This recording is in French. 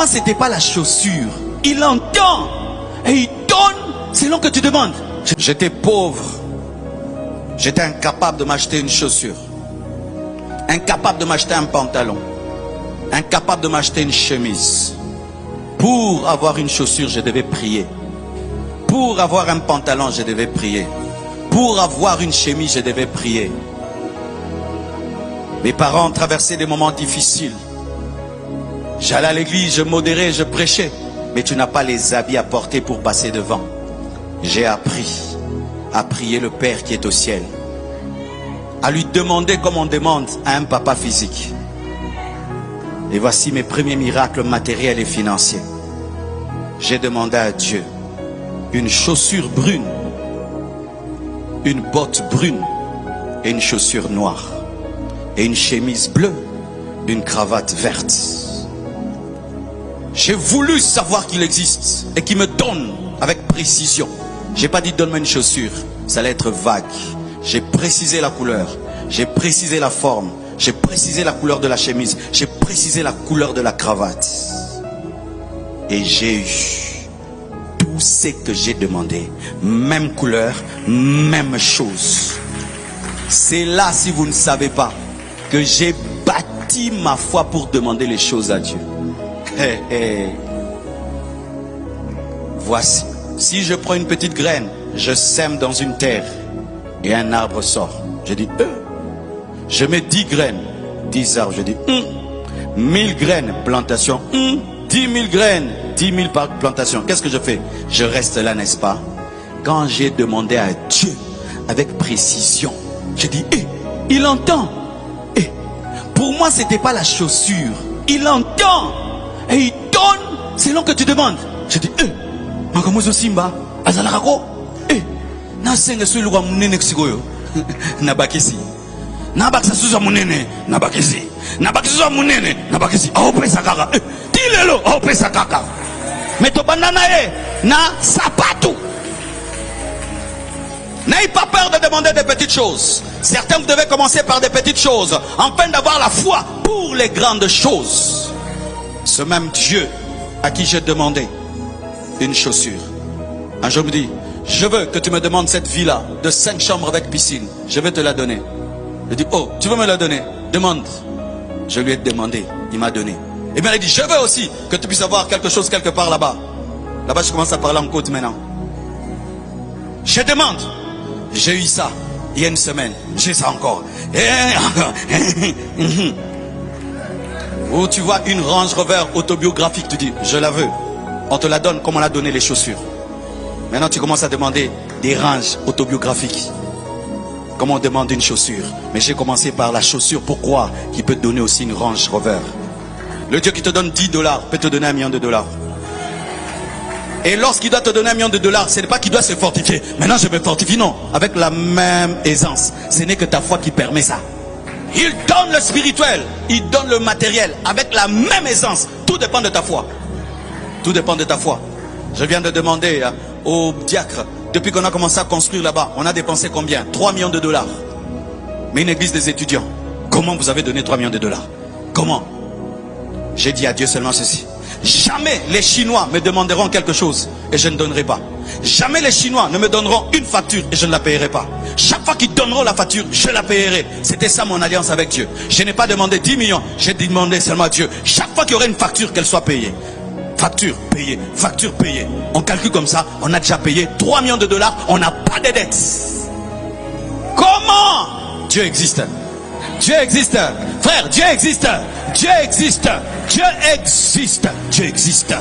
moi, c'était pas la chaussure. Il entend et il donne selon que tu demandes. J'étais pauvre. J'étais incapable de m'acheter une chaussure. Incapable de m'acheter un pantalon. Incapable de m'acheter une chemise. Pour avoir une chaussure, je devais prier. Pour avoir un pantalon, je devais prier. Pour avoir une chemise, je devais prier. Mes parents traversaient des moments difficiles. J'allais à l'église, je modérais, je prêchais. Mais tu n'as pas les habits à porter pour passer devant. J'ai appris à prier le Père qui est au ciel. À lui demander comme on demande à un papa physique. Et voici mes premiers miracles matériels et financiers. J'ai demandé à Dieu une chaussure brune, une botte brune et une chaussure noire. Et une chemise bleue, une cravate verte. J'ai voulu savoir qu'il existe et qu'il me donne avec précision. J'ai pas dit donne-moi une chaussure, ça allait être vague. J'ai précisé la couleur, j'ai précisé la forme, j'ai précisé la couleur de la chemise, j'ai précisé la couleur de la cravate. Et j'ai eu tout ce que j'ai demandé, même couleur, même chose. C'est là, si vous ne savez pas, que j'ai bâti ma foi pour demander les choses à Dieu. Voici, si je prends une petite graine, je sème dans une terre et un arbre sort. Je dis, je mets 10 graines, 10 arbres, je dis, 1000 graines, plantation, 10 000 graines, 10 000 plantations. Qu'est-ce que je fais? Je reste là, n'est-ce pas? Quand j'ai demandé à Dieu avec précision, je dis, il entend. Pour moi, c'était pas la chaussure. Il entend et il donne selon que tu demandes. Je dis, makamuzo simba, azalarako, nasenga suluwa munene kusikoyo, nabakisi. Nabakisa suza munene, nabakisi. Nabakisa munene, nabakisi. Aho pesa kaka, tilelo, aho pesa kaka. Meto banana na sapatou. N'ayez pas peur de demander des petites choses. Certains, vous devez commencer par des petites choses, afin d'avoir la foi pour les grandes choses. Ce même Dieu à qui j'ai demandé une chaussure, un jour me dit, je veux que tu me demandes cette villa de 5 chambres avec piscine. Je vais te la donner. Je dis, oh, tu veux me la donner? Demande. Je lui ai demandé, il m'a donné. Et bien il dit, je veux aussi que tu puisses avoir quelque chose quelque part là-bas. Là-bas, je commence à parler en code maintenant. Je demande. J'ai eu ça il y a une semaine. J'ai ça encore. Ou tu vois une Range Rover autobiographique, tu dis, je la veux. On te la donne comme on a donné les chaussures. Maintenant, tu commences à demander des ranges autobiographiques. Comme on demande une chaussure. Mais j'ai commencé par la chaussure. Pourquoi? Qui peut te donner aussi une Range Rover. Le Dieu qui te donne $10 peut te donner $1 million. Et lorsqu'il doit te donner $1 million, ce n'est pas qu'il doit se fortifier. Maintenant je me fortifie, non. Avec la même aisance. Ce n'est que ta foi qui permet ça. Il donne le spirituel, il donne le matériel. Avec la même aisance. Tout dépend de ta foi. Tout dépend de ta foi. Je viens de demander au diacre, depuis qu'on a commencé à construire là-bas, on a dépensé combien? $3 millions. Mais une église des étudiants. Comment vous avez donné $3 millions? Comment? J'ai dit à Dieu seulement ceci. Jamais les Chinois me demanderont quelque chose et je ne donnerai pas. Jamais les Chinois ne me donneront une facture et je ne la payerai pas. Chaque fois qu'ils donneront la facture, je la payerai. C'était ça mon alliance avec Dieu. Je n'ai pas demandé 10 millions, j'ai demandé seulement à Dieu. Chaque fois qu'il y aurait une facture, qu'elle soit payée. Facture payée, facture payée. On calcule comme ça, on a déjà payé $3 millions, on n'a pas de dettes. Comment? Dieu existe. Dieu existe. Frère, Dieu existe. Dieu existe. Dieu existe. Dieu existe.